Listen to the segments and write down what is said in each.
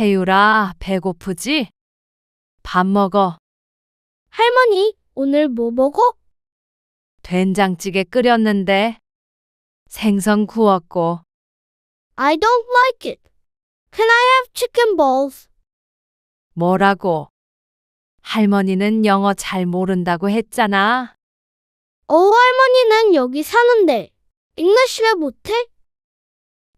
태율아, 배고프지? 밥 먹어. 할머니, 오늘 뭐 먹어? 된장찌개 끓였는데 생선 구웠고. I don't like it. Can I have chicken balls? 뭐라고? 할머니는 영어 잘 모른다고 했잖아. 할머니는 여기 사는데 English 왜 못해?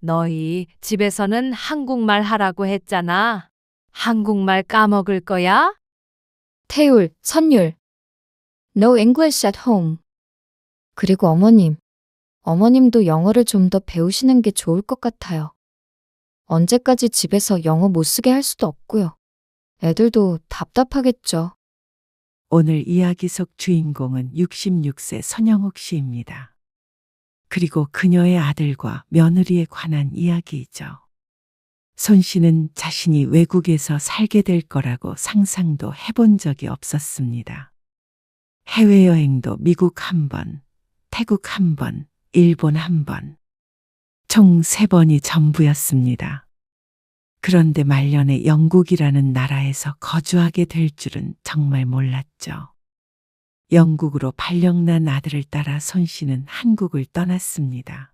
너희 집에서는 한국말 하라고 했잖아. 한국말 까먹을 거야? 태율, 선율. No English at home. 그리고 어머님도 영어를 좀 더 배우시는 게 좋을 것 같아요. 언제까지 집에서 영어 못 쓰게 할 수도 없고요. 애들도 답답하겠죠. 오늘 이야기 속 주인공은 66세 선영옥 씨입니다. 그리고 그녀의 아들과 며느리에 관한 이야기이죠. 손 씨는 자신이 외국에서 살게 될 거라고 상상도 해본 적이 없었습니다. 해외여행도 미국 한 번, 태국 한 번, 일본 한 번, 총 3번이 전부였습니다. 그런데 말년에 영국이라는 나라에서 거주하게 될 줄은 정말 몰랐죠. 영국으로 발령난 아들을 따라 손 씨는 한국을 떠났습니다.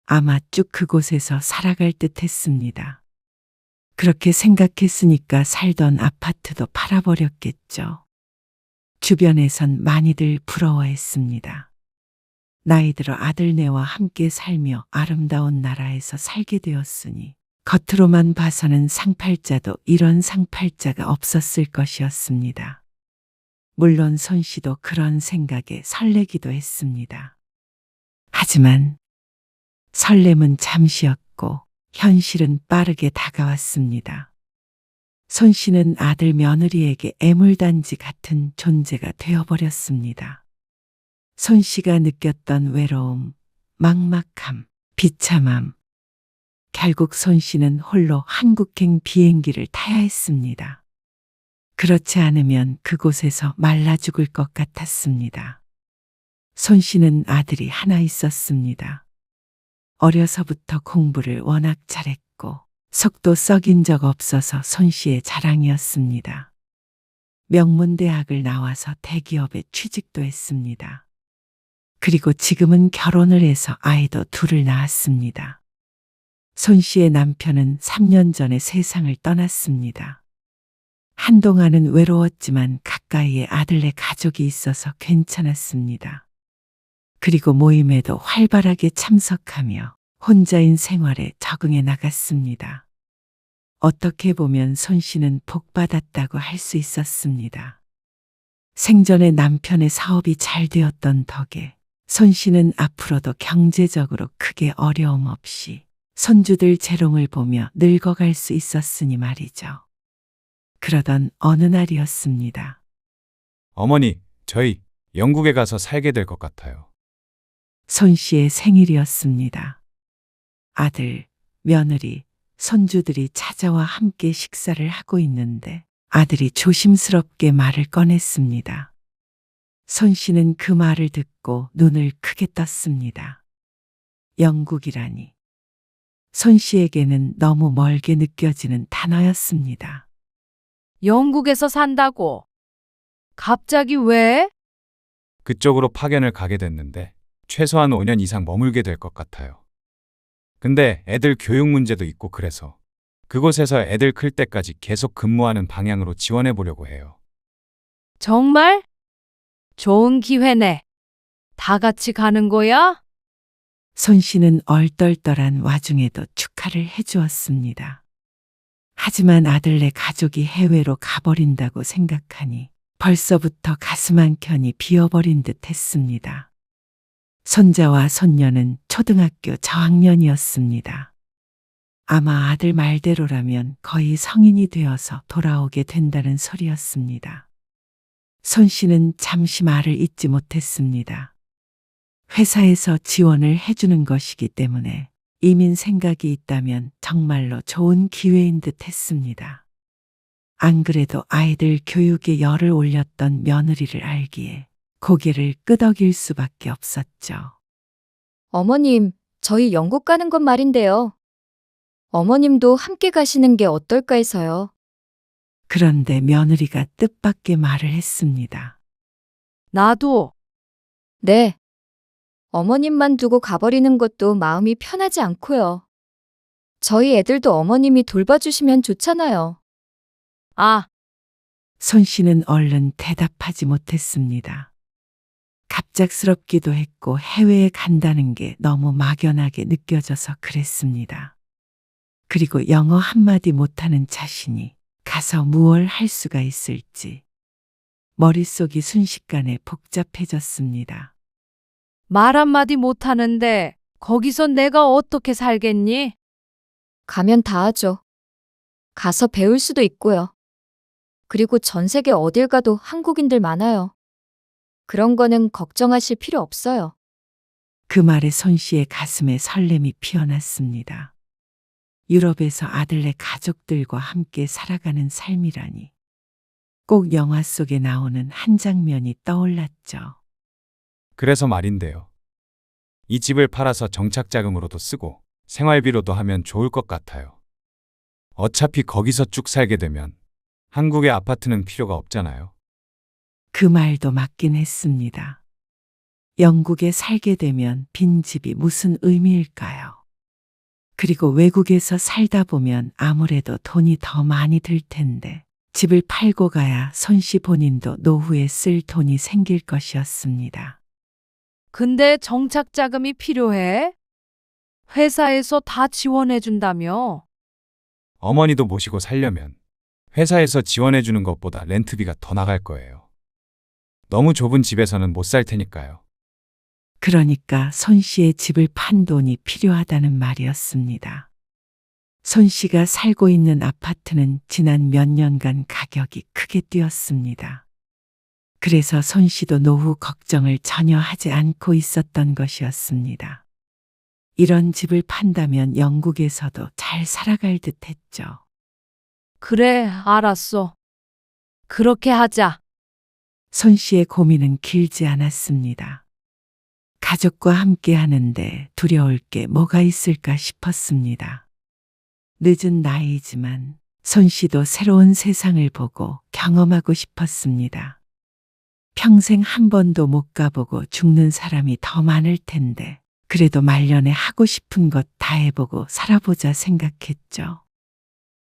아마 쭉 그곳에서 살아갈 듯 했습니다. 그렇게 생각했으니까 살던 아파트도 팔아버렸겠죠. 주변에선 많이들 부러워했습니다. 나이 들어 아들네와 함께 살며 아름다운 나라에서 살게 되었으니 겉으로만 봐서는 상팔자도 이런 상팔자가 없었을 것이었습니다. 물론 손 씨도 그런 생각에 설레기도 했습니다. 하지만 설렘은 잠시였고 현실은 빠르게 다가왔습니다. 손 씨는 아들 며느리에게 애물단지 같은 존재가 되어버렸습니다. 손 씨가 느꼈던 외로움, 막막함, 비참함. 결국 손 씨는 홀로 한국행 비행기를 타야 했습니다. 그렇지 않으면 그곳에서 말라 죽을 것 같았습니다. 손 씨는 아들이 하나 있었습니다. 어려서부터 공부를 워낙 잘했고 속도 썩인 적 없어서 손 씨의 자랑이었습니다. 명문대학을 나와서 대기업에 취직도 했습니다. 그리고 지금은 결혼을 해서 아이도 2을 낳았습니다. 손 씨의 남편은 3년 전에 세상을 떠났습니다. 한동안은 외로웠지만 가까이에 아들네 가족이 있어서 괜찮았습니다. 그리고 모임에도 활발하게 참석하며 혼자인 생활에 적응해 나갔습니다. 어떻게 보면 손 씨는 복받았다고 할 수 있었습니다. 생전에 남편의 사업이 잘 되었던 덕에 손 씨는 앞으로도 경제적으로 크게 어려움 없이 손주들 재롱을 보며 늙어갈 수 있었으니 말이죠. 그러던 어느 날이었습니다. 어머니, 저희 영국에 가서 살게 될 것 같아요. 손 씨의 생일이었습니다. 아들, 며느리, 손주들이 찾아와 함께 식사를 하고 있는데 아들이 조심스럽게 말을 꺼냈습니다. 손 씨는 그 말을 듣고 눈을 크게 떴습니다. 영국이라니. 손 씨에게는 너무 멀게 느껴지는 단어였습니다. 영국에서 산다고? 갑자기 왜? 그쪽으로 파견을 가게 됐는데 최소한 5년 이상 머물게 될 것 같아요. 근데 애들 교육 문제도 있고 그래서 그곳에서 애들 클 때까지 계속 근무하는 방향으로 지원해 보려고 해요. 정말? 좋은 기회네. 다 같이 가는 거야? 손 씨는 얼떨떨한 와중에도 축하를 해주었습니다. 하지만 아들네 가족이 해외로 가버린다고 생각하니 벌써부터 가슴 한켠이 비어버린 듯 했습니다. 손자와 손녀는 초등학교 저학년이었습니다. 아마 아들 말대로라면 거의 성인이 되어서 돌아오게 된다는 소리였습니다. 손 씨는 잠시 말을 잇지 못했습니다. 회사에서 지원을 해주는 것이기 때문에 이민 생각이 있다면 정말로 좋은 기회인 듯 했습니다. 안 그래도 아이들 교육에 열을 올렸던 며느리를 알기에 고개를 끄덕일 수밖에 없었죠. 어머님, 저희 영국 가는 건 말인데요. 어머님도 함께 가시는 게 어떨까 해서요. 그런데 며느리가 뜻밖의 말을 했습니다. 나도. 네. 어머님만 두고 가버리는 것도 마음이 편하지 않고요. 저희 애들도 어머님이 돌봐주시면 좋잖아요. 아, 손 씨는 얼른 대답하지 못했습니다. 갑작스럽기도 했고 해외에 간다는 게 너무 막연하게 느껴져서 그랬습니다. 그리고 영어 한마디 못하는 자신이 가서 무얼 할 수가 있을지 머릿속이 순식간에 복잡해졌습니다. 말 한마디 못하는데 거기서 내가 어떻게 살겠니? 가면 다 하죠. 가서 배울 수도 있고요. 그리고 전 세계 어딜 가도 한국인들 많아요. 그런 거는 걱정하실 필요 없어요. 그 말에 손 씨의 가슴에 설렘이 피어났습니다. 유럽에서 아들네 가족들과 함께 살아가는 삶이라니. 꼭 영화 속에 나오는 한 장면이 떠올랐죠. 그래서 말인데요. 이 집을 팔아서 정착자금으로도 쓰고 생활비로도 하면 좋을 것 같아요. 어차피 거기서 쭉 살게 되면 한국의 아파트는 필요가 없잖아요. 그 말도 맞긴 했습니다. 영국에 살게 되면 빈집이 무슨 의미일까요? 그리고 외국에서 살다 보면 아무래도 돈이 더 많이 들 텐데 집을 팔고 가야 손 씨 본인도 노후에 쓸 돈이 생길 것이었습니다. 근데 정착 자금이 필요해? 회사에서 다 지원해 준다며? 어머니도 모시고 살려면 회사에서 지원해 주는 것보다 렌트비가 더 나갈 거예요. 너무 좁은 집에서는 못 살 테니까요. 그러니까 손 씨의 집을 판 돈이 필요하다는 말이었습니다. 손 씨가 살고 있는 아파트는 지난 몇 년간 가격이 크게 뛰었습니다. 그래서 손 씨도 노후 걱정을 전혀 하지 않고 있었던 것이었습니다. 이런 집을 판다면 영국에서도 잘 살아갈 듯 했죠. 그래, 알았어. 그렇게 하자. 손 씨의 고민은 길지 않았습니다. 가족과 함께 하는데 두려울 게 뭐가 있을까 싶었습니다. 늦은 나이지만 손 씨도 새로운 세상을 보고 경험하고 싶었습니다. 평생 한 번도 못 가보고 죽는 사람이 더 많을 텐데 그래도 말년에 하고 싶은 것 다 해보고 살아보자 생각했죠.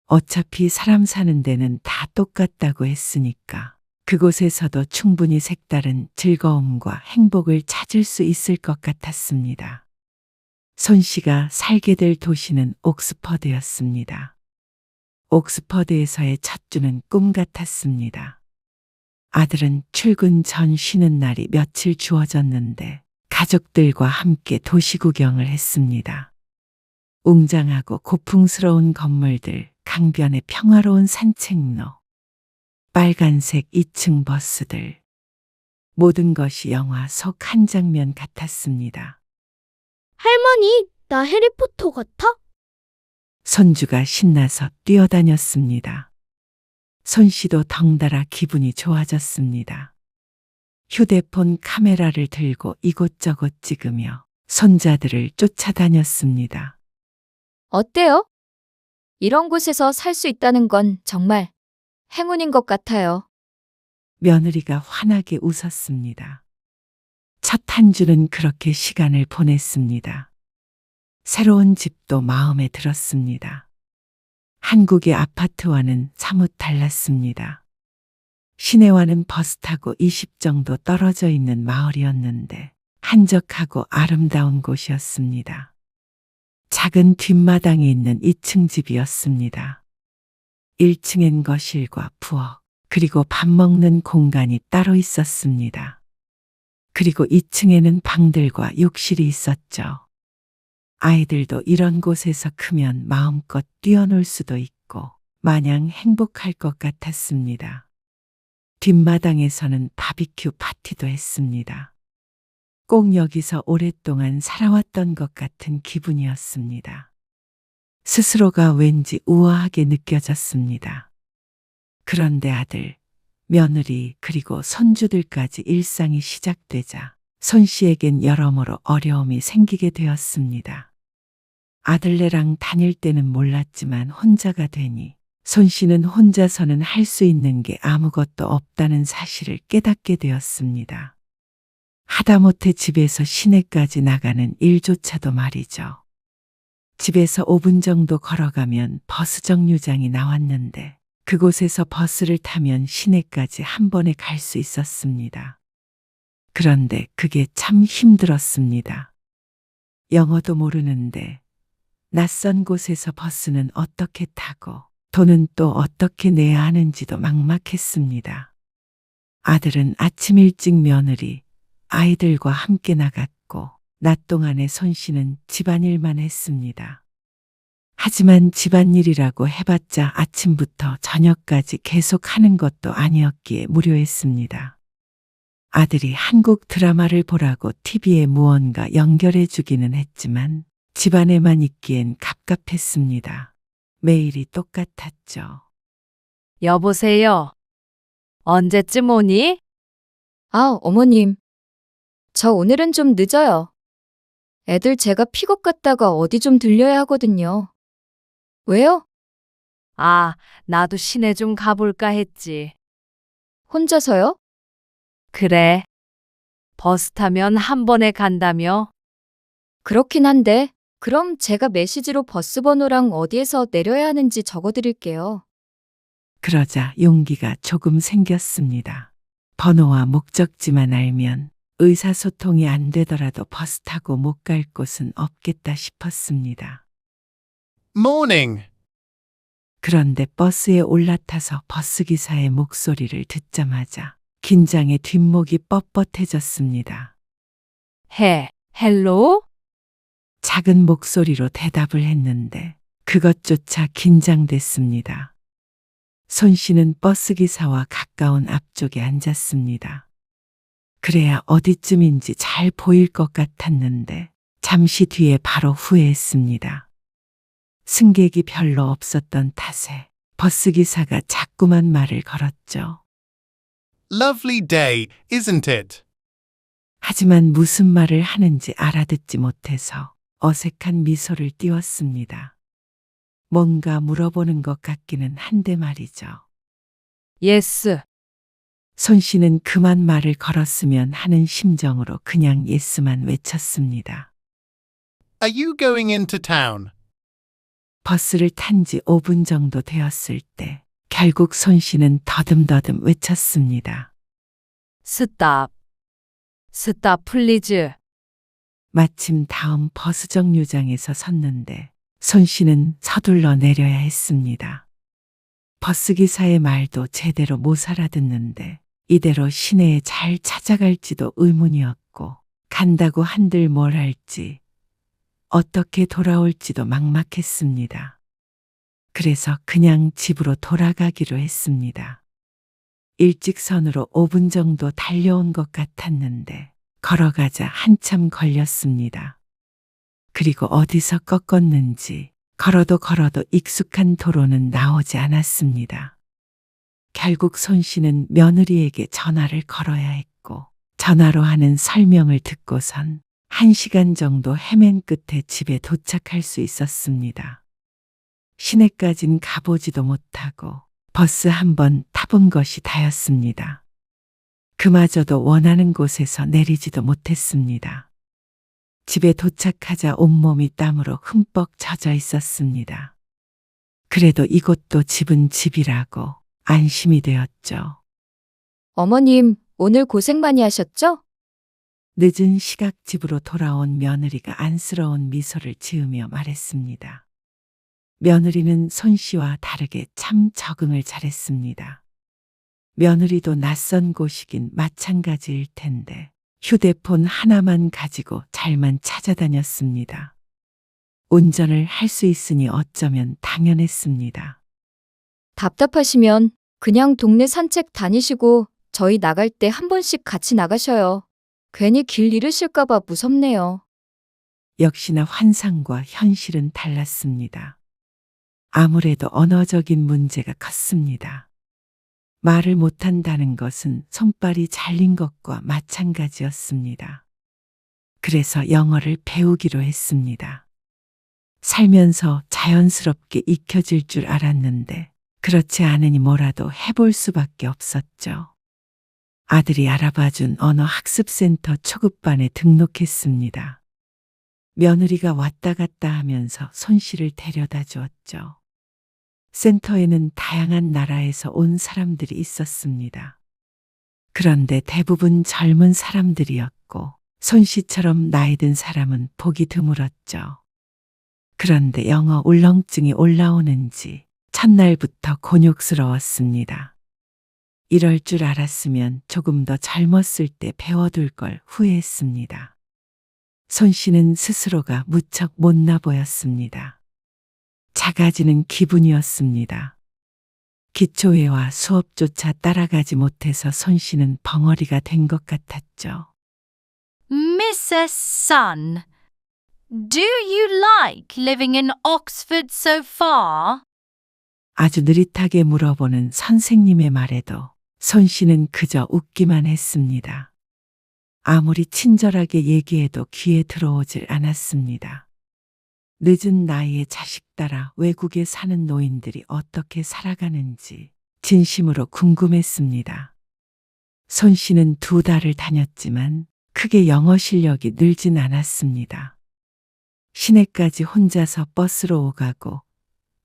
어차피 사람 사는 데는 다 똑같다고 했으니까 그곳에서도 충분히 색다른 즐거움과 행복을 찾을 수 있을 것 같았습니다. 손 씨가 살게 될 도시는 옥스퍼드였습니다. 옥스퍼드에서의 첫 주는 꿈 같았습니다. 아들은 출근 전 쉬는 날이 며칠 주어졌는데 가족들과 함께 도시 구경을 했습니다. 웅장하고 고풍스러운 건물들, 강변의 평화로운 산책로, 빨간색 2층 버스들. 모든 것이 영화 속 한 장면 같았습니다. 할머니, 나 해리포터 같아? 손주가 신나서 뛰어다녔습니다. 손 씨도 덩달아 기분이 좋아졌습니다. 휴대폰 카메라를 들고 이곳저곳 찍으며 손자들을 쫓아다녔습니다. 어때요? 이런 곳에서 살 수 있다는 건 정말 행운인 것 같아요. 며느리가 환하게 웃었습니다. 첫 한 주는 그렇게 시간을 보냈습니다. 새로운 집도 마음에 들었습니다. 한국의 아파트와는 사뭇 달랐습니다. 시내와는 버스 타고 20 정도 떨어져 있는 마을이었는데 한적하고 아름다운 곳이었습니다. 작은 뒷마당에 있는 2층 집이었습니다. 1층엔 거실과 부엌, 그리고 밥 먹는 공간이 따로 있었습니다. 그리고 2층에는 방들과 욕실이 있었죠. 아이들도 이런 곳에서 크면 마음껏 뛰어놀 수도 있고 마냥 행복할 것 같았습니다. 뒷마당에서는 바비큐 파티도 했습니다. 꼭 여기서 오랫동안 살아왔던 것 같은 기분이었습니다. 스스로가 왠지 우아하게 느껴졌습니다. 그런데 아들, 며느리 그리고 손주들까지 일상이 시작되자 손 씨에겐 여러모로 어려움이 생기게 되었습니다. 아들네랑 다닐 때는 몰랐지만 혼자가 되니 손 씨는 혼자서는 할 수 있는 게 아무것도 없다는 사실을 깨닫게 되었습니다. 하다못해 집에서 시내까지 나가는 일조차도 말이죠. 집에서 5분 정도 걸어가면 버스 정류장이 나왔는데 그곳에서 버스를 타면 시내까지 한 번에 갈 수 있었습니다. 그런데 그게 참 힘들었습니다. 영어도 모르는데 낯선 곳에서 버스는 어떻게 타고 돈은 또 어떻게 내야 하는지도 막막했습니다. 아들은 아침 일찍 며느리, 아이들과 함께 나갔고 낮 동안에 손 씨는 집안일만 했습니다. 하지만 집안일이라고 해봤자 아침부터 저녁까지 계속 하는 것도 아니었기에 무료했습니다. 아들이 한국 드라마를 보라고 TV에 무언가 연결해 주기는 했지만 집안에만 있기엔 갑갑했습니다. 매일이 똑같았죠. 여보세요. 언제쯤 오니? 아, 어머님. 저 오늘은 좀 늦어요. 애들 제가 픽업 갔다가 어디 좀 들려야 하거든요. 왜요? 아, 나도 시내 좀 가볼까 했지. 혼자서요? 그래. 버스 타면 한 번에 간다며? 그렇긴 한데, 그럼 제가 메시지로 버스 번호랑 어디에서 내려야 하는지 적어드릴게요. 그러자 용기가 조금 생겼습니다. 번호와 목적지만 알면 의사소통이 안 되더라도 버스 타고 못 갈 곳은 없겠다 싶었습니다. Morning. 그런데 버스에 올라타서 버스기사의 목소리를 듣자마자 긴장에 뒷목이 뻣뻣해졌습니다. 헬로? 작은 목소리로 대답을 했는데 그것조차 긴장됐습니다. 손 씨는 버스기사와 가까운 앞쪽에 앉았습니다. 그래야 어디쯤인지 잘 보일 것 같았는데 잠시 뒤에 바로 후회했습니다. 승객이 별로 없었던 탓에 버스기사가 자꾸만 말을 걸었죠. Lovely day, isn't it? 하지만 무슨 말을 하는지 알아듣지 못해서 어색한 미소를 띄웠습니다. 뭔가 물어보는 것 같기는 한데 말이죠. 예스. 손 씨는 그만 말을 걸었으면 하는 심정으로 그냥 예스만 외쳤습니다. Are you going into town? 버스를 탄 지 5분 정도 되었을 때 결국 손 씨는 더듬더듬 외쳤습니다. 스탑. 스탑 플리즈. 마침 다음 버스 정류장에서 섰는데 손 씨는 서둘러 내려야 했습니다. 버스기사의 말도 제대로 못 알아듣는데 이대로 시내에 잘 찾아갈지도 의문이었고 간다고 한들 뭘 할지 어떻게 돌아올지도 막막했습니다. 그래서 그냥 집으로 돌아가기로 했습니다. 일직선으로 5분 정도 달려온 것 같았는데 걸어가자 한참 걸렸습니다. 그리고 어디서 꺾었는지 걸어도 익숙한 도로는 나오지 않았습니다. 결국 손 씨는 며느리에게 전화를 걸어야 했고 전화로 하는 설명을 듣고선 1시간 정도 헤맨 끝에 집에 도착할 수 있었습니다. 시내까진 가보지도 못하고 버스 한 번 타본 것이 다였습니다. 그마저도 원하는 곳에서 내리지도 못했습니다. 집에 도착하자 온몸이 땀으로 흠뻑 젖어 있었습니다. 그래도 이곳도 집은 집이라고 안심이 되었죠. 어머님, 오늘 고생 많이 하셨죠? 늦은 시각 집으로 돌아온 며느리가 안쓰러운 미소를 지으며 말했습니다. 며느리는 손 씨와 다르게 참 적응을 잘했습니다. 며느리도 낯선 곳이긴 마찬가지일 텐데 휴대폰 하나만 가지고 잘만 찾아다녔습니다. 운전을 할 수 있으니 어쩌면 당연했습니다. 답답하시면 그냥 동네 산책 다니시고 저희 나갈 때 한 번씩 같이 나가셔요. 괜히 길 잃으실까봐 무섭네요. 역시나 환상과 현실은 달랐습니다. 아무래도 언어적인 문제가 컸습니다. 말을 못한다는 것은 손발이 잘린 것과 마찬가지였습니다. 그래서 영어를 배우기로 했습니다. 살면서 자연스럽게 익혀질 줄 알았는데 그렇지 않으니 뭐라도 해볼 수밖에 없었죠. 아들이 알아봐준 언어 학습센터 초급반에 등록했습니다. 며느리가 왔다 갔다 하면서 손 씨를 데려다 주었죠. 센터에는 다양한 나라에서 온 사람들이 있었습니다. 그런데 대부분 젊은 사람들이었고 손 씨처럼 나이 든 사람은 보기 드물었죠. 그런데 영어 울렁증이 올라오는지 첫날부터 곤욕스러웠습니다. 이럴 줄 알았으면 조금 더 젊었을 때 배워둘 걸 후회했습니다. 손 씨는 스스로가 무척 못나 보였습니다. 작아지는 기분이었습니다. 기초회화 수업조차 따라가지 못해서 손 씨는 벙어리가 된 것 같았죠. Mrs. Sun, do you like living in Oxford so far? 아주 느릿하게 물어보는 선생님의 말에도 손 씨는 그저 웃기만 했습니다. 아무리 친절하게 얘기해도 귀에 들어오질 않았습니다. 늦은 나이에 자식 따라 외국에 사는 노인들이 어떻게 살아가는지 진심으로 궁금했습니다. 손 씨는 2달을 다녔지만 크게 영어 실력이 늘진 않았습니다. 시내까지 혼자서 버스로 오가고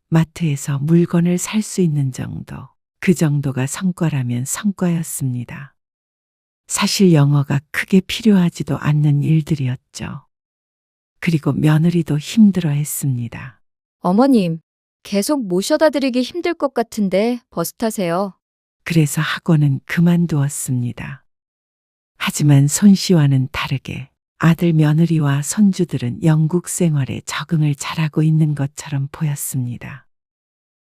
마트에서 물건을 살 수 있는 정도, 그 정도가 성과라면 성과였습니다. 사실 영어가 크게 필요하지도 않는 일들이었죠. 그리고 며느리도 힘들어했습니다. 어머님, 계속 모셔다 드리기 힘들 것 같은데 버스 타세요. 그래서 학원은 그만두었습니다. 하지만 손 씨와는 다르게 아들 며느리와 손주들은 영국 생활에 적응을 잘하고 있는 것처럼 보였습니다.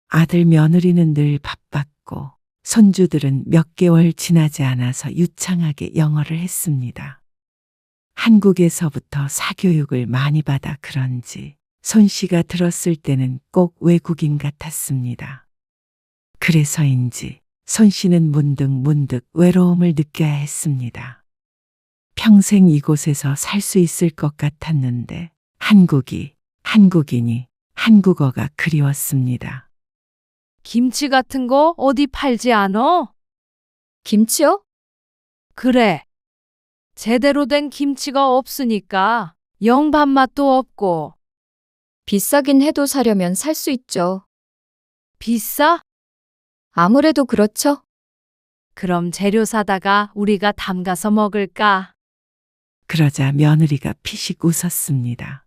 아들 며느리는 늘 바빴고 손주들은 몇 개월 지나지 않아서 유창하게 영어를 했습니다. 한국에서부터 사교육을 많이 받아 그런지 손 씨가 들었을 때는 꼭 외국인 같았습니다. 그래서인지 손 씨는 문득 외로움을 느껴야 했습니다. 평생 이곳에서 살 수 있을 것 같았는데 한국인이 한국어가 그리웠습니다. 김치 같은 거 어디 팔지 않어? 김치요? 그래. 제대로 된 김치가 없으니까 영 밥맛도 없고. 비싸긴 해도 사려면 살 수 있죠. 비싸? 아무래도 그렇죠. 그럼 재료 사다가 우리가 담가서 먹을까? 그러자 며느리가 피식 웃었습니다.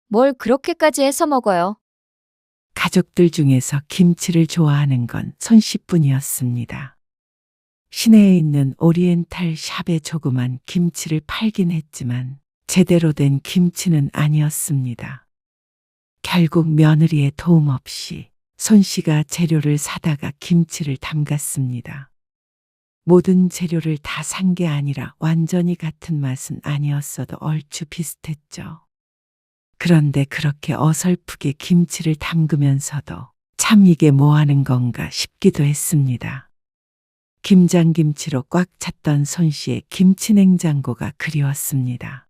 뭘 그렇게까지 해서 먹어요? 가족들 중에서 김치를 좋아하는 건 손 씨뿐이었습니다. 시내에 있는 오리엔탈 샵에 조그만 김치를 팔긴 했지만 제대로 된 김치는 아니었습니다. 결국 며느리의 도움 없이 손 씨가 재료를 사다가 김치를 담갔습니다. 모든 재료를 다 산 게 아니라 완전히 같은 맛은 아니었어도 얼추 비슷했죠. 그런데 그렇게 어설프게 김치를 담그면서도 참 이게 뭐 하는 건가 싶기도 했습니다. 김장김치로 꽉 찼던 손 씨의 김치냉장고가 그리웠습니다.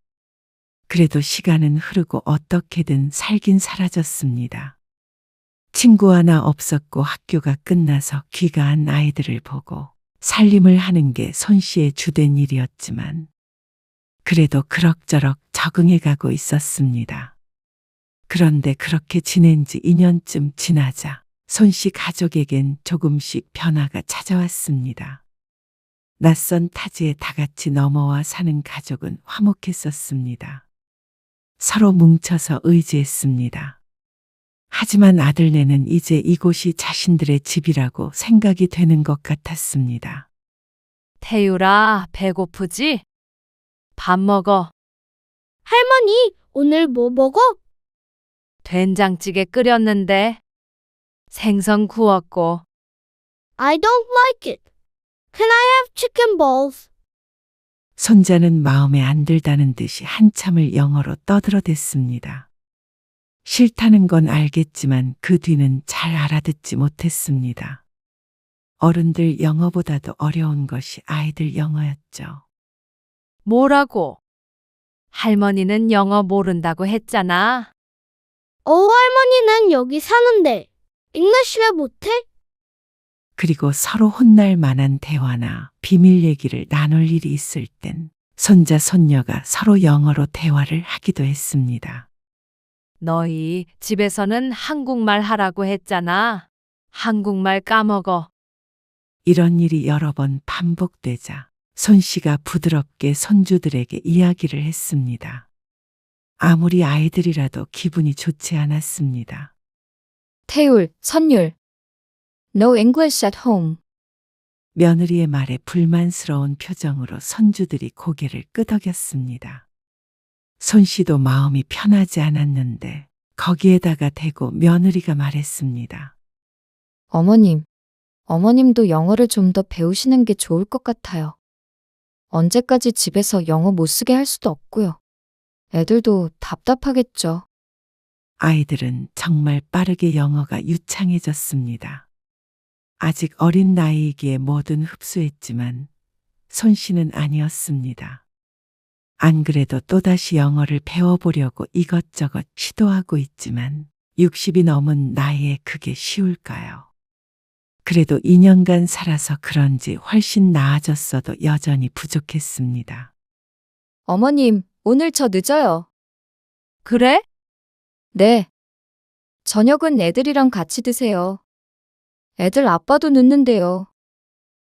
그래도 시간은 흐르고 어떻게든 살긴 사라졌습니다. 친구 하나 없었고 학교가 끝나서 귀가한 아이들을 보고 살림을 하는 게 손 씨의 주된 일이었지만 그래도 그럭저럭 적응해 가고 있었습니다. 그런데 그렇게 지낸 지 2년쯤 지나자 손 씨 가족에겐 조금씩 변화가 찾아왔습니다. 낯선 타지에 다 같이 넘어와 사는 가족은 화목했었습니다. 서로 뭉쳐서 의지했습니다. 하지만 아들네는 이제 이곳이 자신들의 집이라고 생각이 되는 것 같았습니다. 태율아, 배고프지? 밥 먹어. 할머니, 오늘 뭐 먹어? 된장찌개 끓였는데 생선 구웠고. I don't like it. Can I have chicken balls? 손자는 마음에 안 들다는 듯이 한참을 영어로 떠들어댔습니다. 싫다는 건 알겠지만 그 뒤는 잘 알아듣지 못했습니다. 어른들 영어보다도 어려운 것이 아이들 영어였죠. 뭐라고? 할머니는 영어 모른다고 했잖아. 할머니는 여기 사는데 잉글리시 왜 못해? 그리고 서로 혼날 만한 대화나 비밀 얘기를 나눌 일이 있을 땐 손자, 손녀가 서로 영어로 대화를 하기도 했습니다. 너희 집에서는 한국말 하라고 했잖아. 한국말 까먹어. 이런 일이 여러 번 반복되자 손 씨가 부드럽게 손주들에게 이야기를 했습니다. 아무리 아이들이라도 기분이 좋지 않았습니다. 태율, 선율. No English at home. 며느리의 말에 불만스러운 표정으로 손주들이 고개를 끄덕였습니다. 손 씨도 마음이 편하지 않았는데 거기에다가 대고 며느리가 말했습니다. 어머님도 영어를 좀 더 배우시는 게 좋을 것 같아요. 언제까지 집에서 영어 못 쓰게 할 수도 없고요. 애들도 답답하겠죠. 아이들은 정말 빠르게 영어가 유창해졌습니다. 아직 어린 나이이기에 뭐든 흡수했지만 손 씨는 아니었습니다. 안 그래도 또다시 영어를 배워보려고 이것저것 시도하고 있지만 60이 넘은 나이에 그게 쉬울까요? 그래도 2년간 살아서 그런지 훨씬 나아졌어도 여전히 부족했습니다. 어머님, 오늘 저 늦어요. 그래? 네. 저녁은 애들이랑 같이 드세요. 애들 아빠도 늦는데요.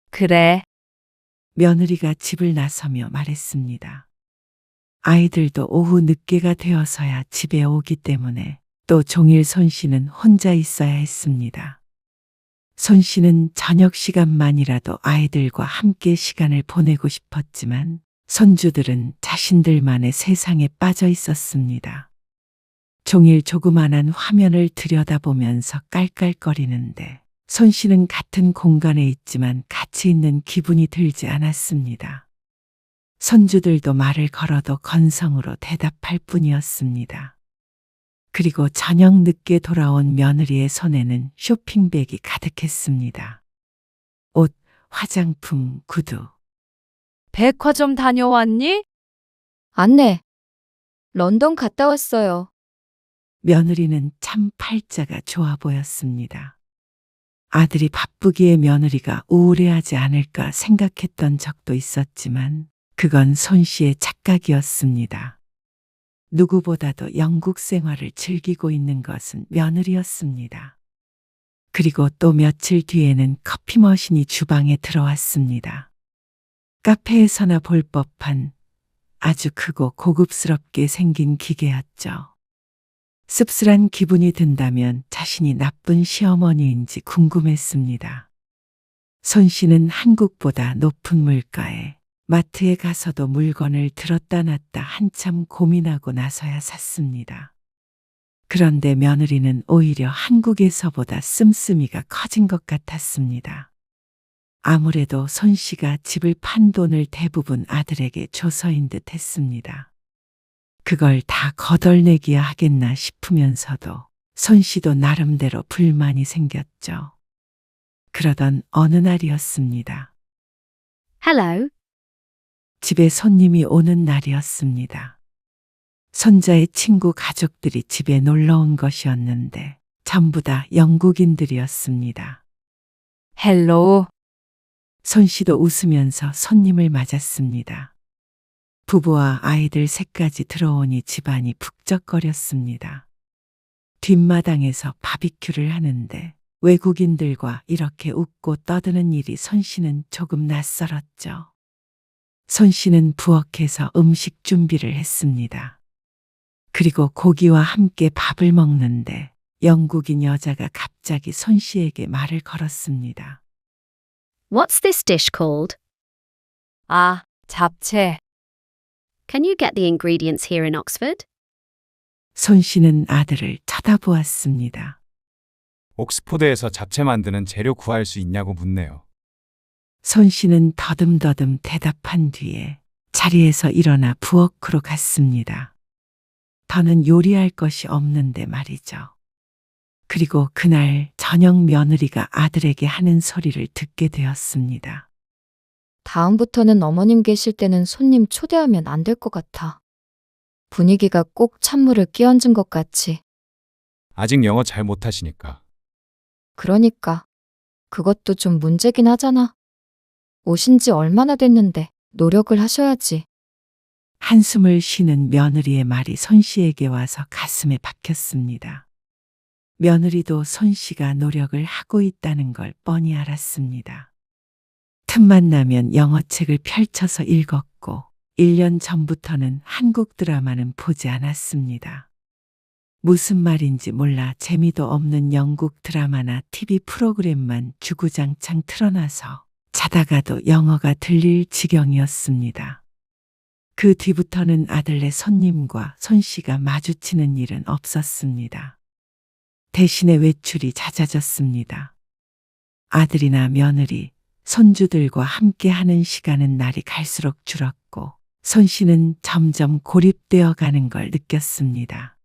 그래. 며느리가 집을 나서며 말했습니다. 아이들도 오후 늦게가 되어서야 집에 오기 때문에 또 종일 손 씨는 혼자 있어야 했습니다. 손 씨는 저녁 시간만이라도 아이들과 함께 시간을 보내고 싶었지만 손주들은 자신들만의 세상에 빠져 있었습니다. 종일 조그만한 화면을 들여다보면서 깔깔거리는데 손 씨는 같은 공간에 있지만 같이 있는 기분이 들지 않았습니다. 손주들도 말을 걸어도 건성으로 대답할 뿐이었습니다. 그리고 저녁 늦게 돌아온 며느리의 손에는 쇼핑백이 가득했습니다. 옷, 화장품, 구두. 백화점 다녀왔니? 안내. 런던 갔다 왔어요. 며느리는 참 팔자가 좋아 보였습니다. 아들이 바쁘기에 며느리가 우울해하지 않을까 생각했던 적도 있었지만 그건 손 씨의 착각이었습니다. 누구보다도 영국 생활을 즐기고 있는 것은 며느리였습니다. 그리고 또 며칠 뒤에는 커피 머신이 주방에 들어왔습니다. 카페에서나 볼 법한 아주 크고 고급스럽게 생긴 기계였죠. 씁쓸한 기분이 든다면 자신이 나쁜 시어머니인지 궁금했습니다. 손 씨는 한국보다 높은 물가에 마트에 가서도 물건을 들었다 놨다 한참 고민하고 나서야 샀습니다. 그런데 며느리는 오히려 한국에서보다 씀씀이가 커진 것 같았습니다. 아무래도 손 씨가 집을 판 돈을 대부분 아들에게 줘서인 듯 했습니다. 그걸 다 거덜내기야 하겠나 싶으면서도 손 씨도 나름대로 불만이 생겼죠. 그러던 어느 날이었습니다. Hello. 집에 손님이 오는 날이었습니다. 손자의 친구 가족들이 집에 놀러 온 것이었는데 전부 다 영국인들이었습니다. 헬로우. 손 씨도 웃으면서 손님을 맞았습니다. 부부와 아이들 셋까지 들어오니 집안이 북적거렸습니다. 뒷마당에서 바비큐를 하는데 외국인들과 이렇게 웃고 떠드는 일이 손 씨는 조금 낯설었죠. 손 씨는 부엌에서 음식 준비를 했습니다. 그리고 고기와 함께 밥을 먹는데 영국인 여자가 갑자기 손 씨에게 말을 걸었습니다. What's this dish called? 아, 잡채. Can you get the ingredients here in Oxford? 손 씨는 아들을 쳐다보았습니다. 옥스포드에서 잡채 만드는 재료 구할 수 있냐고 묻네요. 손 씨는 더듬더듬 대답한 뒤에 자리에서 일어나 부엌으로 갔습니다. 더는 요리할 것이 없는데 말이죠. 그리고 그날 저녁 며느리가 아들에게 하는 소리를 듣게 되었습니다. 다음부터는 어머님 계실 때는 손님 초대하면 안 될 것 같아. 분위기가 꼭 찬물을 끼얹은 것 같이. 아직 영어 잘 못하시니까. 그러니까. 그것도 좀 문제긴 하잖아. 오신 지 얼마나 됐는데 노력을 하셔야지. 한숨을 쉬는 며느리의 말이 손 씨에게 와서 가슴에 박혔습니다. 며느리도 손 씨가 노력을 하고 있다는 걸 뻔히 알았습니다. 틈만 나면 영어책을 펼쳐서 읽었고 1년 전부터는 한국 드라마는 보지 않았습니다. 무슨 말인지 몰라 재미도 없는 영국 드라마나 TV 프로그램만 주구장창 틀어놔서 자다가도 영어가 들릴 지경이었습니다. 그 뒤부터는 아들네 손님과 손 씨가 마주치는 일은 없었습니다. 대신에 외출이 잦아졌습니다. 아들이나 며느리, 손주들과 함께하는 시간은 날이 갈수록 줄었고 손 씨는 점점 고립되어 가는 걸 느꼈습니다.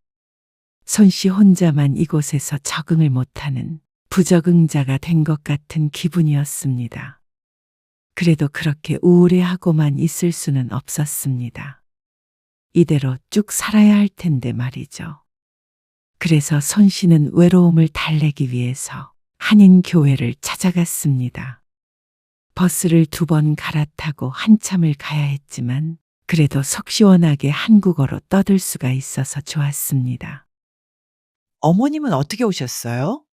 손 씨 혼자만 이곳에서 적응을 못하는 부적응자가 된 것 같은 기분이었습니다. 그래도 그렇게 우울해하고만 있을 수는 없었습니다. 이대로 쭉 살아야 할 텐데 말이죠. 그래서 손 씨는 외로움을 달래기 위해서 한인교회를 찾아갔습니다. 버스를 2번 갈아타고 한참을 가야 했지만 그래도 속 시원하게 한국어로 떠들 수가 있어서 좋았습니다. 어머님은 어떻게 오셨어요?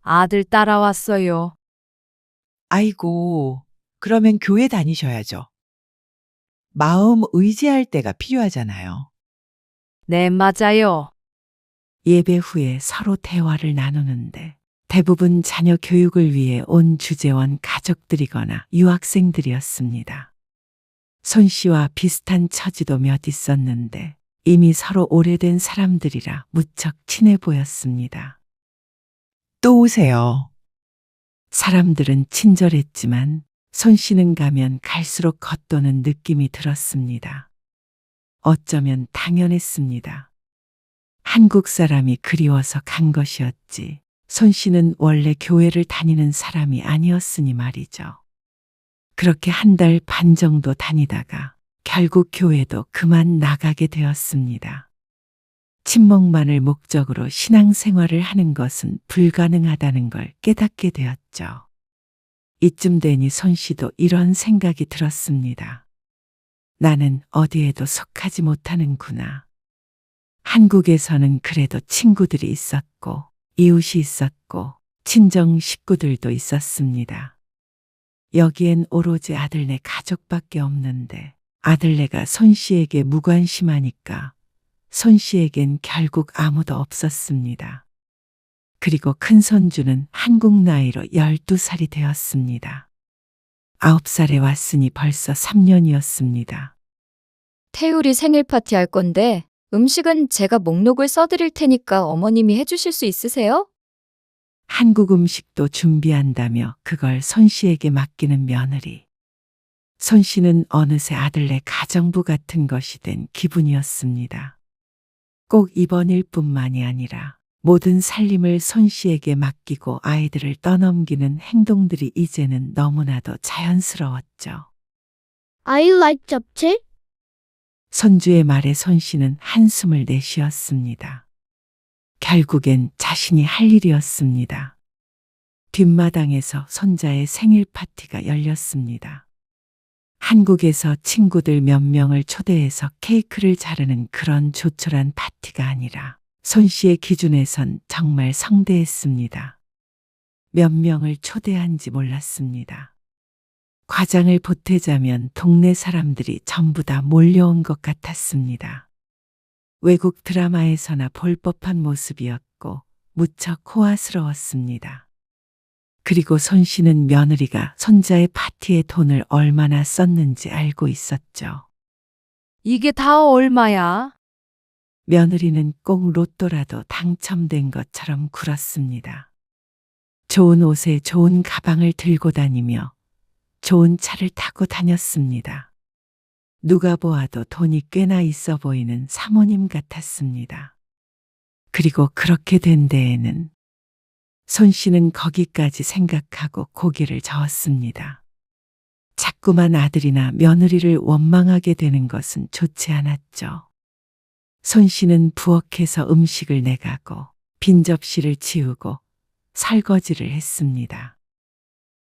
아들 따라왔어요. 아이고, 그러면 교회 다니셔야죠. 마음 의지할 때가 필요하잖아요. 네, 맞아요. 예배 후에 서로 대화를 나누는데 대부분 자녀 교육을 위해 온 주재원 가족들이거나 유학생들이었습니다. 손 씨와 비슷한 처지도 몇 있었는데 이미 서로 오래된 사람들이라 무척 친해 보였습니다. 또 오세요. 사람들은 친절했지만 손 씨는 가면 갈수록 겉도는 느낌이 들었습니다. 어쩌면 당연했습니다. 한국 사람이 그리워서 간 것이었지. 손 씨는 원래 교회를 다니는 사람이 아니었으니 말이죠. 그렇게 1달 반 정도 다니다가 결국 교회도 그만 나가게 되었습니다. 친목만을 목적으로 신앙생활을 하는 것은 불가능하다는 걸 깨닫게 되었죠. 이쯤 되니 손 씨도 이런 생각이 들었습니다. 나는 어디에도 속하지 못하는구나. 한국에서는 그래도 친구들이 있었고 이웃이 있었고 친정 식구들도 있었습니다. 여기엔 오로지 아들네 가족밖에 없는데 아들네가 손 씨에게 무관심하니까 손 씨에겐 결국 아무도 없었습니다. 그리고 큰 손주는 한국 나이로 12살이 되었습니다. 9살에 왔으니 벌써 3년이었습니다. 태율이 생일 파티 할 건데 음식은 제가 목록을 써드릴 테니까 어머님이 해주실 수 있으세요? 한국 음식도 준비한다며 그걸 손 씨에게 맡기는 며느리. 손 씨는 어느새 아들네 가정부 같은 것이 된 기분이었습니다. 꼭 이번 일뿐만이 아니라 모든 살림을 손 씨에게 맡기고 아이들을 떠넘기는 행동들이 이제는 너무나도 자연스러웠죠. I like 잡채? 손주의 말에 손 씨는 한숨을 내쉬었습니다. 결국엔 자신이 할 일이었습니다. 뒷마당에서 손자의 생일 파티가 열렸습니다. 한국에서 친구들 몇 명을 초대해서 케이크를 자르는 그런 조촐한 파티가 아니라 손 씨의 기준에선 정말 성대했습니다. 몇 명을 초대한지 몰랐습니다. 과장을 보태자면 동네 사람들이 전부 다 몰려온 것 같았습니다. 외국 드라마에서나 볼 법한 모습이었고 무척 호화스러웠습니다. 그리고 손 씨는 며느리가 손자의 파티에 돈을 얼마나 썼는지 알고 있었죠. 이게 다 얼마야? 며느리는 꼭 로또라도 당첨된 것처럼 굴었습니다. 좋은 옷에 좋은 가방을 들고 다니며 좋은 차를 타고 다녔습니다. 누가 보아도 돈이 꽤나 있어 보이는 사모님 같았습니다. 그리고 그렇게 된 데에는 손 씨는 거기까지 생각하고 고개를 저었습니다. 자꾸만 아들이나 며느리를 원망하게 되는 것은 좋지 않았죠. 손 씨는 부엌에서 음식을 내가고 빈 접시를 치우고 설거지를 했습니다.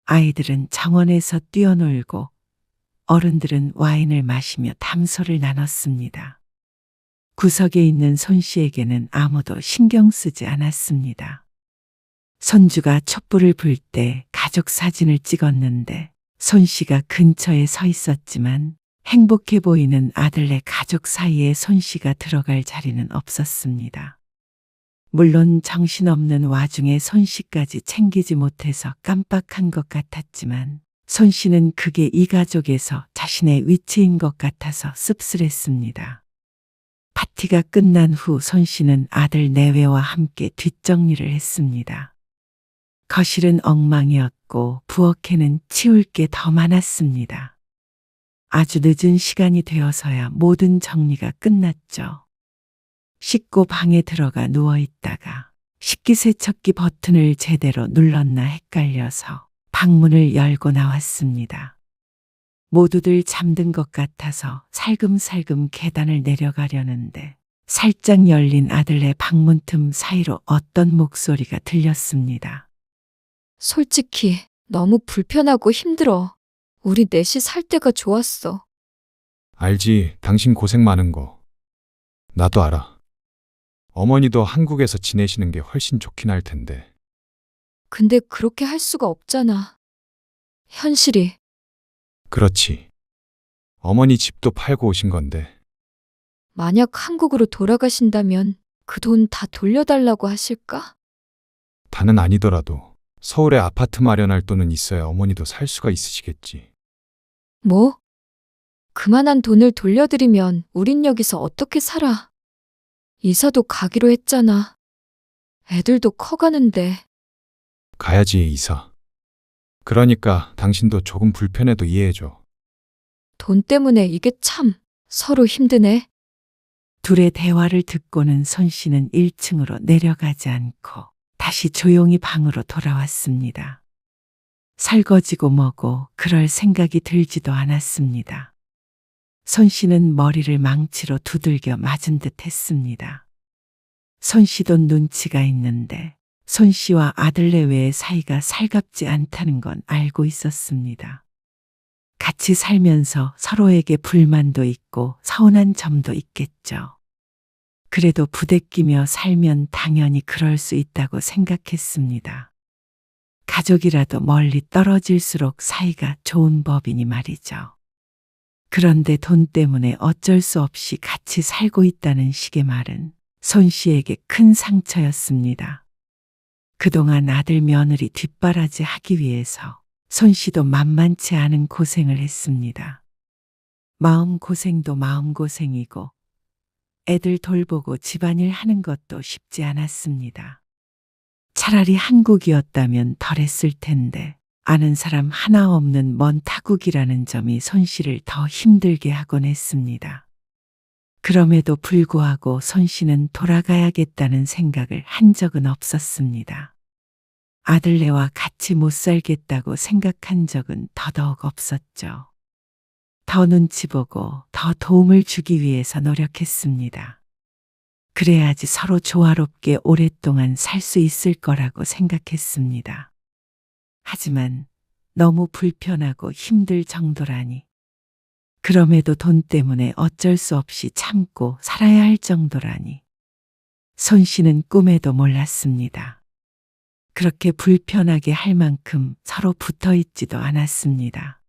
아이들은 정원에서 뛰어놀고 어른들은 와인을 마시며 담소를 나눴습니다. 구석에 있는 손 씨에게는 아무도 신경 쓰지 않았습니다. 손주가 촛불을 불 때 가족 사진을 찍었는데 손 씨가 근처에 서 있었지만 행복해 보이는 아들네 가족 사이에 손 씨가 들어갈 자리는 없었습니다. 물론 정신없는 와중에 손 씨까지 챙기지 못해서 깜빡한 것 같았지만 손 씨는 그게 이 가족에서 자신의 위치인 것 같아서 씁쓸했습니다. 파티가 끝난 후 손 씨는 아들 내외와 함께 뒷정리를 했습니다. 거실은 엉망이었고 부엌에는 치울 게 더 많았습니다. 아주 늦은 시간이 되어서야 모든 정리가 끝났죠. 씻고 방에 들어가 누워있다가 식기세척기 버튼을 제대로 눌렀나 헷갈려서 방문을 열고 나왔습니다. 모두들 잠든 것 같아서 살금살금 계단을 내려가려는데 살짝 열린 아들네 방문 틈 사이로 어떤 목소리가 들렸습니다. 솔직히 너무 불편하고 힘들어. 우리 넷이 살 때가 좋았어. 알지, 당신 고생 많은 거. 나도 알아. 어머니도 한국에서 지내시는 게 훨씬 좋긴 할 텐데. 근데 그렇게 할 수가 없잖아. 현실이. 그렇지. 어머니 집도 팔고 오신 건데. 만약 한국으로 돌아가신다면 그 돈 다 돌려달라고 하실까? 다는 아니더라도 서울에 아파트 마련할 돈은 있어야 어머니도 살 수가 있으시겠지. 뭐? 그만한 돈을 돌려드리면 우린 여기서 어떻게 살아? 이사도 가기로 했잖아. 애들도 커가는데. 가야지, 이사. 그러니까 당신도 조금 불편해도 이해해줘. 돈 때문에 이게 참 서로 힘드네. 둘의 대화를 듣고는 손 씨는 1층으로 내려가지 않고 다시 조용히 방으로 돌아왔습니다. 설거지고 뭐고 그럴 생각이 들지도 않았습니다. 손 씨는 머리를 망치로 두들겨 맞은 듯 했습니다. 손 씨도 눈치가 있는데 손 씨와 아들 내외의 사이가 살갑지 않다는 건 알고 있었습니다. 같이 살면서 서로에게 불만도 있고 서운한 점도 있겠죠. 그래도 부대끼며 살면 당연히 그럴 수 있다고 생각했습니다. 가족이라도 멀리 떨어질수록 사이가 좋은 법이니 말이죠. 그런데 돈 때문에 어쩔 수 없이 같이 살고 있다는 식의 말은 손 씨에게 큰 상처였습니다. 그동안 아들 며느리 뒷바라지 하기 위해서 손 씨도 만만치 않은 고생을 했습니다. 마음고생도 마음고생이고 애들 돌보고 집안일 하는 것도 쉽지 않았습니다. 차라리 한국이었다면 덜했을 텐데 아는 사람 하나 없는 먼 타국이라는 점이 손 씨를 더 힘들게 하곤 했습니다. 그럼에도 불구하고 손 씨는 돌아가야겠다는 생각을 한 적은 없었습니다. 아들네와 같이 못 살겠다고 생각한 적은 더더욱 없었죠. 더 눈치 보고 더 도움을 주기 위해서 노력했습니다. 그래야지 서로 조화롭게 오랫동안 살 수 있을 거라고 생각했습니다. 하지만 너무 불편하고 힘들 정도라니. 그럼에도 돈 때문에 어쩔 수 없이 참고 살아야 할 정도라니. 손 씨는 꿈에도 몰랐습니다. 그렇게 불편하게 할 만큼 서로 붙어 있지도 않았습니다.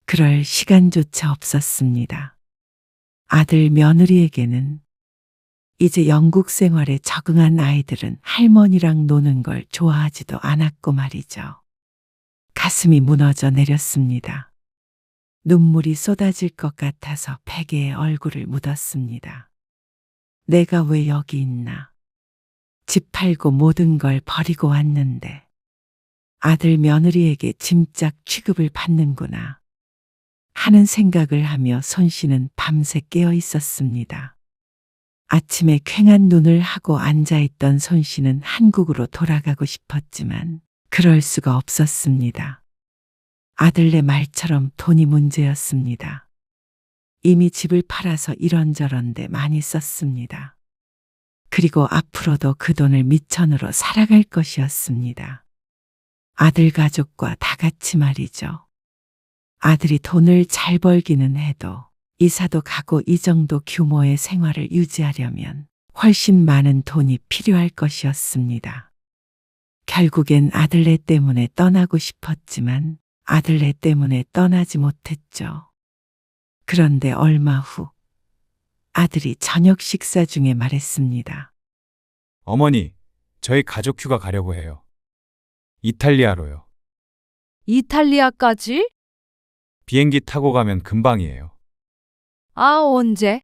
그럴 시간조차 없었습니다. 아들 며느리에게는 이제 영국 생활에 적응한 아이들은 할머니랑 노는 걸 좋아하지도 않았고 말이죠. 가슴이 무너져 내렸습니다. 눈물이 쏟아질 것 같아서 베개에 얼굴을 묻었습니다. 내가 왜 여기 있나? 집 팔고 모든 걸 버리고 왔는데 아들 며느리에게 짐짝 취급을 받는구나 하는 생각을 하며 손 씨는 밤새 깨어 있었습니다. 아침에 퀭한 눈을 하고 앉아있던 손 씨는 한국으로 돌아가고 싶었지만 그럴 수가 없었습니다. 아들네 말처럼 돈이 문제였습니다. 이미 집을 팔아서 이런저런 데 많이 썼습니다. 그리고 앞으로도 그 돈을 미천으로 살아갈 것이었습니다. 아들 가족과 다 같이 말이죠. 아들이 돈을 잘 벌기는 해도 이사도 가고 이 정도 규모의 생활을 유지하려면 훨씬 많은 돈이 필요할 것이었습니다. 결국엔 아들네 때문에 떠나고 싶었지만 아들네 때문에 떠나지 못했죠. 그런데 얼마 후 아들이 저녁 식사 중에 말했습니다. 어머니, 저희 가족 휴가 가려고 해요. 이탈리아로요. 이탈리아까지? 비행기 타고 가면 금방이에요. 아, 언제?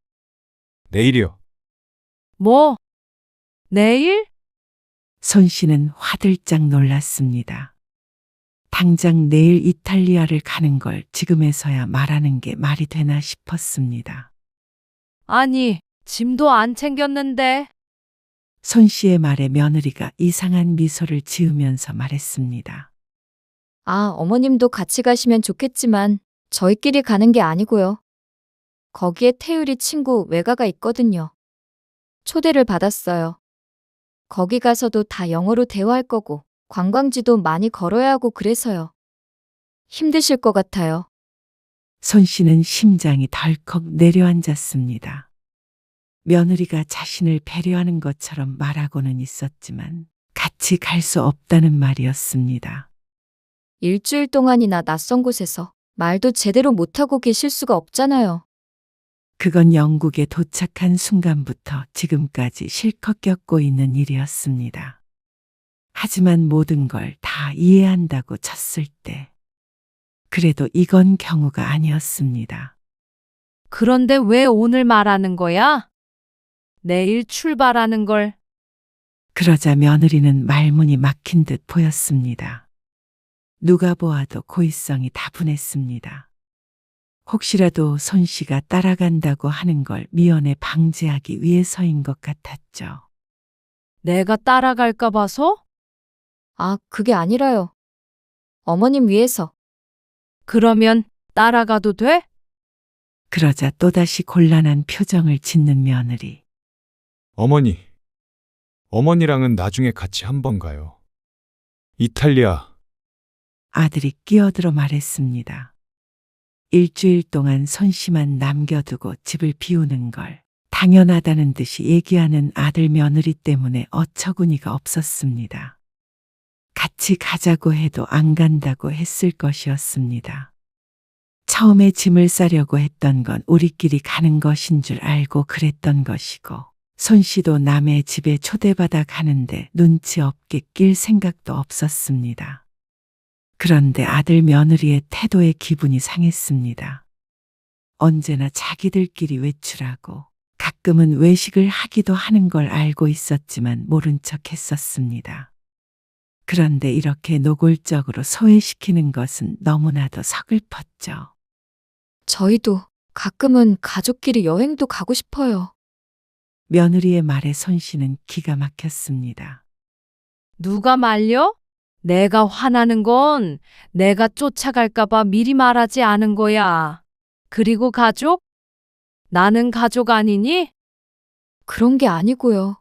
내일이요. 뭐? 내일? 손 씨는 화들짝 놀랐습니다. 당장 내일 이탈리아를 가는 걸 지금에서야 말하는 게 말이 되나 싶었습니다. 아니, 짐도 안 챙겼는데. 손 씨의 말에 며느리가 이상한 미소를 지으면서 말했습니다. 아, 어머님도 같이 가시면 좋겠지만 저희끼리 가는 게 아니고요. 거기에 태율이 친구 외가가 있거든요. 초대를 받았어요. 거기 가서도 다 영어로 대화할 거고 관광지도 많이 걸어야 하고 그래서요. 힘드실 것 같아요. 손 씨는 심장이 덜컥 내려앉았습니다. 며느리가 자신을 배려하는 것처럼 말하고는 있었지만 같이 갈 수 없다는 말이었습니다. 일주일 동안이나 낯선 곳에서 말도 제대로 못하고 계실 수가 없잖아요. 그건 영국에 도착한 순간부터 지금까지 실컷 겪고 있는 일이었습니다. 하지만 모든 걸 다 이해한다고 쳤을 때 그래도 이건 경우가 아니었습니다. 그런데 왜 오늘 말하는 거야? 내일 출발하는 걸. 그러자 며느리는 말문이 막힌 듯 보였습니다. 누가 보아도 고의성이 다분했습니다. 혹시라도 손 씨가 따라간다고 하는 걸 미연에 방지하기 위해서인 것 같았죠. 내가 따라갈까 봐서? 아, 그게 아니라요. 어머님 위해서. 그러면 따라가도 돼? 그러자 또다시 곤란한 표정을 짓는 며느리. 어머니랑은 나중에 같이 한번 가요. 이탈리아. 아들이 끼어들어 말했습니다. 일주일 동안 손 씨만 남겨두고 집을 비우는 걸 당연하다는 듯이 얘기하는 아들 며느리 때문에 어처구니가 없었습니다. 같이 가자고 해도 안 간다고 했을 것이었습니다. 처음에 짐을 싸려고 했던 건 우리끼리 가는 것인 줄 알고 그랬던 것이고 손 씨도 남의 집에 초대받아 가는데 눈치 없게 낄 생각도 없었습니다. 그런데 아들 며느리의 태도에 기분이 상했습니다. 언제나 자기들끼리 외출하고 가끔은 외식을 하기도 하는 걸 알고 있었지만 모른 척 했었습니다. 그런데 이렇게 노골적으로 소외시키는 것은 너무나도 서글펐죠. 저희도 가끔은 가족끼리 여행도 가고 싶어요. 며느리의 말에 손 씨는 기가 막혔습니다. 누가 말려? 내가 화나는 건 내가 쫓아갈까봐 미리 말하지 않은 거야. 그리고 가족? 나는 가족 아니니? 그런 게 아니고요.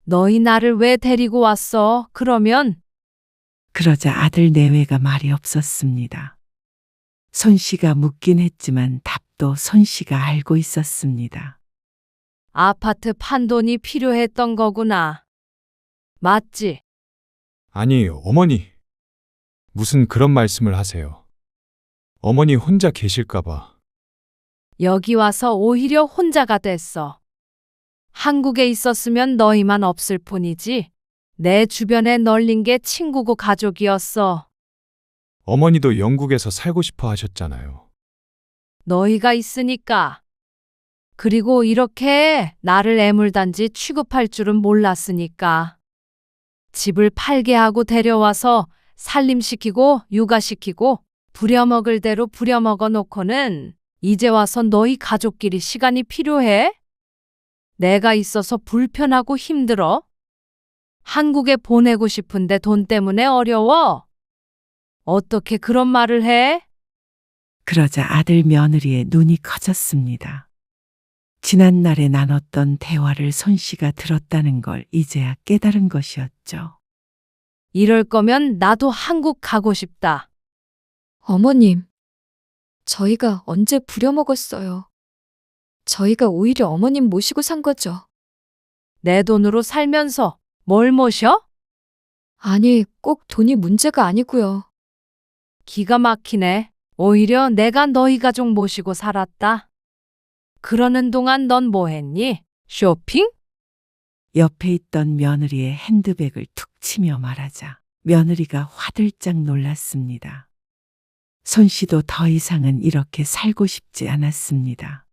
너희 나를 왜 데리고 왔어? 그러면 그러자 아들 내외가 말이 없었습니다. 손 씨가 묻긴 했지만 답도 손 씨가 알고 있었습니다. 아파트 판돈이 필요했던 거구나. 맞지? 아니, 어머니. 무슨 그런 말씀을 하세요. 어머니 혼자 계실까봐. 여기 와서 오히려 혼자가 됐어. 한국에 있었으면 너희만 없을 뿐이지. 내 주변에 널린 게 친구고 가족이었어. 어머니도 영국에서 살고 싶어 하셨잖아요. 너희가 있으니까. 그리고 이렇게 나를 애물단지 취급할 줄은 몰랐으니까. 집을 팔게 하고 데려와서 살림시키고 육아시키고 부려먹을 대로 부려먹어 놓고는 이제 와서 너희 가족끼리 시간이 필요해? 내가 있어서 불편하고 힘들어? 한국에 보내고 싶은데 돈 때문에 어려워? 어떻게 그런 말을 해? 그러자 아들 며느리의 눈이 커졌습니다. 지난날에 나눴던 대화를 손 씨가 들었다는 걸 이제야 깨달은 것이었죠. 이럴 거면 나도 한국 가고 싶다. 어머님, 저희가 언제 부려먹었어요. 저희가 오히려 어머님 모시고 산 거죠. 내 돈으로 살면서 뭘 모셔? 아니, 꼭 돈이 문제가 아니고요. 기가 막히네. 오히려 내가 너희 가족 모시고 살았다. 그러는 동안 넌 뭐 했니? 쇼핑? 옆에 있던 며느리의 핸드백을 툭 치며 말하자 며느리가 화들짝 놀랐습니다. 손 씨도 더 이상은 이렇게 살고 싶지 않았습니다.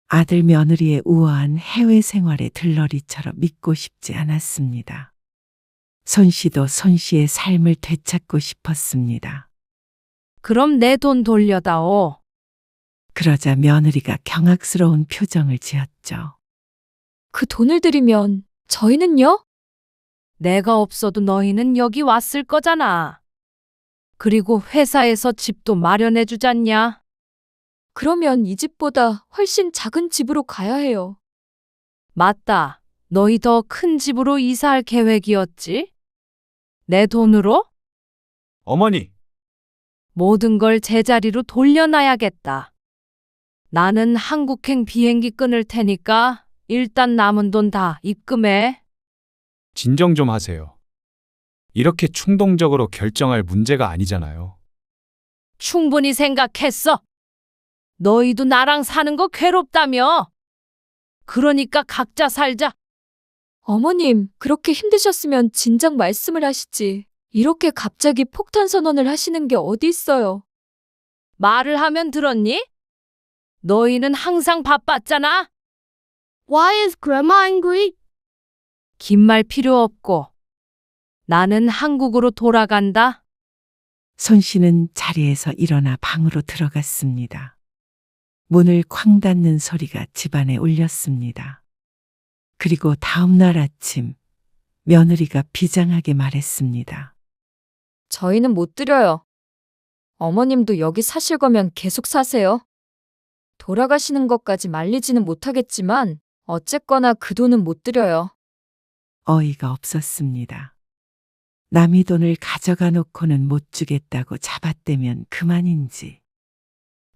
아들 며느리의 우아한 해외 생활의 들러리처럼 믿고 싶지 않았습니다. 손 씨도 손 씨의 삶을 되찾고 싶었습니다. 그럼 내 돈 돌려다오. 그러자 며느리가 경악스러운 표정을 지었죠. 그 돈을 들이면 저희는요? 내가 없어도 너희는 여기 왔을 거잖아. 그리고 회사에서 집도 마련해 주잖냐? 그러면 이 집보다 훨씬 작은 집으로 가야 해요. 맞다. 너희 더 큰 집으로 이사할 계획이었지? 내 돈으로? 어머니, 모든 걸 제자리로 돌려놔야겠다. 나는 한국행 비행기 끊을 테니까 일단 남은 돈 다 입금해. 진정 좀 하세요. 이렇게 충동적으로 결정할 문제가 아니잖아요. 충분히 생각했어. 너희도 나랑 사는 거 괴롭다며. 그러니까 각자 살자. 어머님, 그렇게 힘드셨으면 진작 말씀을 하시지. 이렇게 갑자기 폭탄 선언을 하시는 게 어디 있어요? 말을 하면 들었니? 너희는 항상 바빴잖아. Why is Grandma angry? 긴 말 필요 없고. 나는 한국으로 돌아간다. 손 씨는 자리에서 일어나 방으로 들어갔습니다. 문을 쾅 닫는 소리가 집안에 울렸습니다. 그리고 다음 날 아침 며느리가 비장하게 말했습니다. 저희는 못 드려요. 어머님도 여기 사실 거면 계속 사세요. 돌아가시는 것까지 말리지는 못하겠지만 어쨌거나 그 돈은 못 드려요. 어이가 없었습니다. 남의 돈을 가져가 놓고는 못 주겠다고 잡아떼면 그만인지.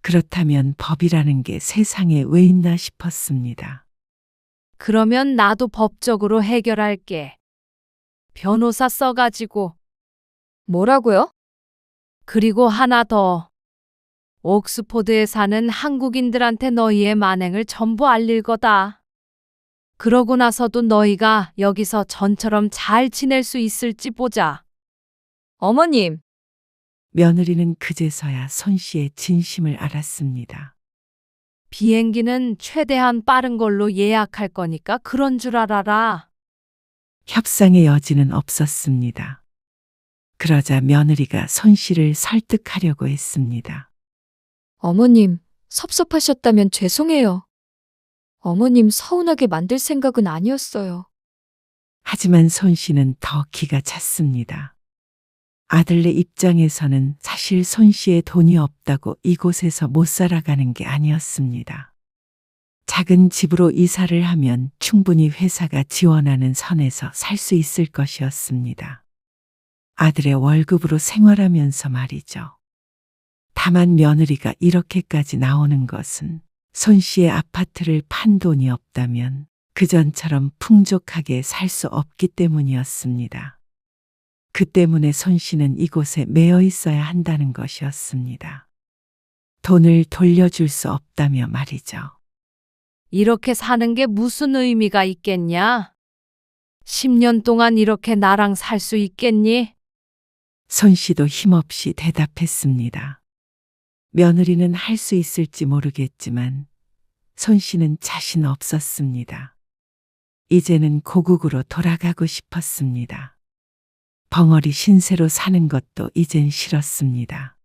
그렇다면 법이라는 게 세상에 왜 있나 싶었습니다. 그러면 나도 법적으로 해결할게. 변호사 써가지고. 뭐라고요? 그리고 하나 더. 옥스포드에 사는 한국인들한테 너희의 만행을 전부 알릴 거다. 그러고 나서도 너희가 여기서 전처럼 잘 지낼 수 있을지 보자. 어머님, 며느리는 그제서야 손 씨의 진심을 알았습니다. 비행기는 최대한 빠른 걸로 예약할 거니까 그런 줄 알아라. 협상의 여지는 없었습니다. 그러자 며느리가 손 씨를 설득하려고 했습니다. 어머님, 섭섭하셨다면 죄송해요. 어머님 서운하게 만들 생각은 아니었어요. 하지만 손 씨는 더 기가 찼습니다. 아들네 입장에서는 사실 손 씨의 돈이 없다고 이곳에서 못 살아가는 게 아니었습니다. 작은 집으로 이사를 하면 충분히 회사가 지원하는 선에서 살 수 있을 것이었습니다. 아들의 월급으로 생활하면서 말이죠. 다만 며느리가 이렇게까지 나오는 것은 손 씨의 아파트를 판 돈이 없다면 그전처럼 풍족하게 살 수 없기 때문이었습니다. 그 때문에 손 씨는 이곳에 매여 있어야 한다는 것이었습니다. 돈을 돌려줄 수 없다며 말이죠. 이렇게 사는 게 무슨 의미가 있겠냐? 10년 동안 이렇게 나랑 살 수 있겠니? 손 씨도 힘없이 대답했습니다. 며느리는 할 수 있을지 모르겠지만 손 씨는 자신 없었습니다. 이제는 고국으로 돌아가고 싶었습니다. 벙어리 신세로 사는 것도 이젠 싫었습니다.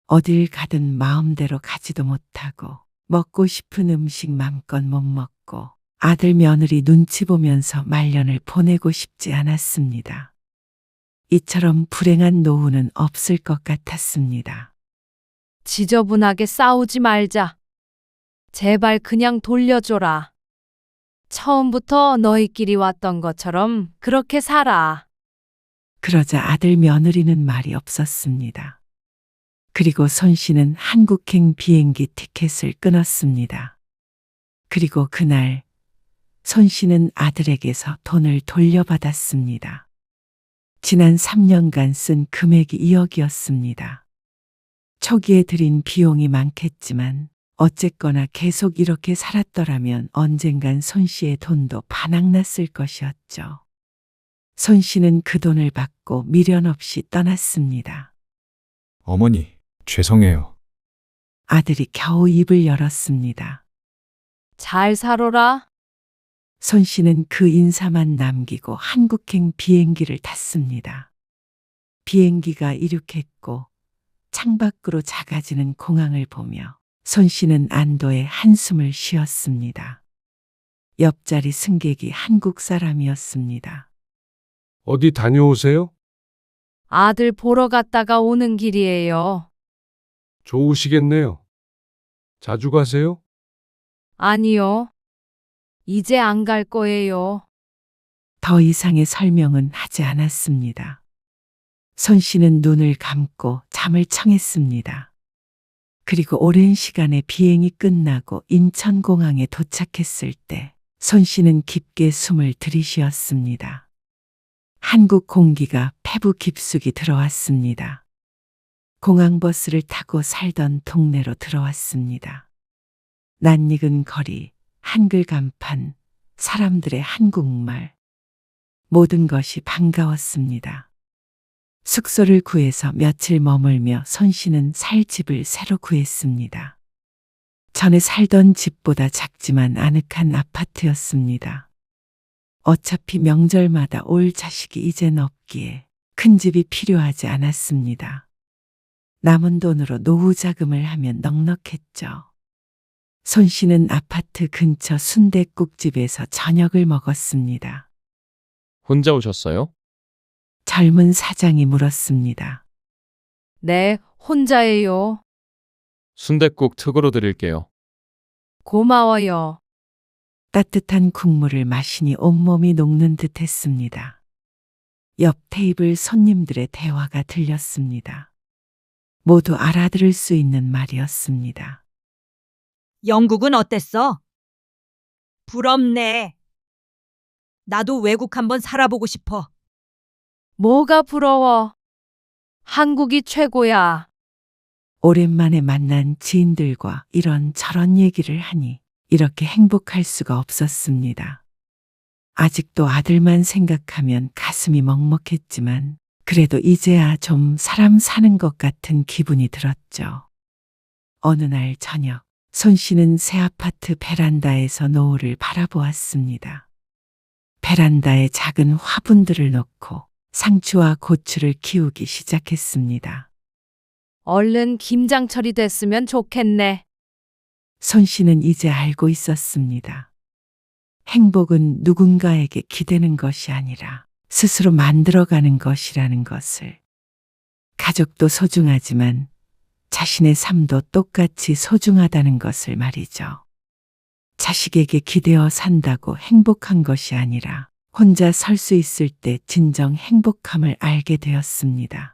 어딜 가든 마음대로 가지도 못하고 먹고 싶은 음식 맘껏 못 먹고 아들 며느리 눈치 보면서 말년을 보내고 싶지 않았습니다. 이처럼 불행한 노후는 없을 것 같았습니다. 지저분하게 싸우지 말자. 제발 그냥 돌려줘라. 처음부터 너희끼리 왔던 것처럼 그렇게 살아. 그러자 아들 며느리는 말이 없었습니다. 그리고 손 씨는 한국행 비행기 티켓을 끊었습니다. 그리고 그날 손 씨는 아들에게서 돈을 돌려받았습니다. 지난 3년간 쓴 금액이 2억이었습니다. 초기에 들인 비용이 많겠지만 어쨌거나 계속 이렇게 살았더라면 언젠간 손 씨의 돈도 바닥났을 것이었죠. 손 씨는 그 돈을 받고 미련 없이 떠났습니다. 어머니, 죄송해요. 아들이 겨우 입을 열었습니다. 잘 살아라. 손 씨는 그 인사만 남기고 한국행 비행기를 탔습니다. 비행기가 이륙했고 창밖으로 작아지는 공항을 보며 손 씨는 안도의 한숨을 쉬었습니다. 옆자리 승객이 한국 사람이었습니다. 어디 다녀오세요? 아들 보러 갔다가 오는 길이에요. 좋으시겠네요. 자주 가세요? 아니요. 이제 안 갈 거예요. 더 이상의 설명은 하지 않았습니다. 손 씨는 눈을 감고 잠을 청했습니다. 그리고 오랜 시간의 비행이 끝나고 인천공항에 도착했을 때 손 씨는 깊게 숨을 들이쉬었습니다. 한국 공기가 폐부 깊숙이 들어왔습니다. 공항버스를 타고 살던 동네로 들어왔습니다. 낯익은 거리, 한글 간판, 사람들의 한국말. 모든 것이 반가웠습니다. 숙소를 구해서 며칠 머물며 손 씨는 살 집을 새로 구했습니다. 전에 살던 집보다 작지만 아늑한 아파트였습니다. 어차피 명절마다 올 자식이 이젠 없기에 큰 집이 필요하지 않았습니다. 남은 돈으로 노후 자금을 하면 넉넉했죠. 손 씨는 아파트 근처 순댓국집에서 저녁을 먹었습니다. 혼자 오셨어요? 젊은 사장이 물었습니다. 네, 혼자예요. 순댓국 특으로 드릴게요. 고마워요. 따뜻한 국물을 마시니 온몸이 녹는 듯 했습니다. 옆 테이블 손님들의 대화가 들렸습니다. 모두 알아들을 수 있는 말이었습니다. 영국은 어땠어? 부럽네. 나도 외국 한번 살아보고 싶어. 뭐가 부러워? 한국이 최고야. 오랜만에 만난 지인들과 이런 저런 얘기를 하니 이렇게 행복할 수가 없었습니다. 아직도 아들만 생각하면 가슴이 먹먹했지만 그래도 이제야 좀 사람 사는 것 같은 기분이 들었죠. 어느 날 저녁, 손 씨는 새 아파트 베란다에서 노을을 바라보았습니다. 베란다에 작은 화분들을 놓고 상추와 고추를 키우기 시작했습니다. 얼른 김장철이 됐으면 좋겠네. 손 씨는 이제 알고 있었습니다. 행복은 누군가에게 기대는 것이 아니라 스스로 만들어가는 것이라는 것을. 가족도 소중하지만 자신의 삶도 똑같이 소중하다는 것을 말이죠. 자식에게 기대어 산다고 행복한 것이 아니라 혼자 설 수 있을 때 진정 행복함을 알게 되었습니다.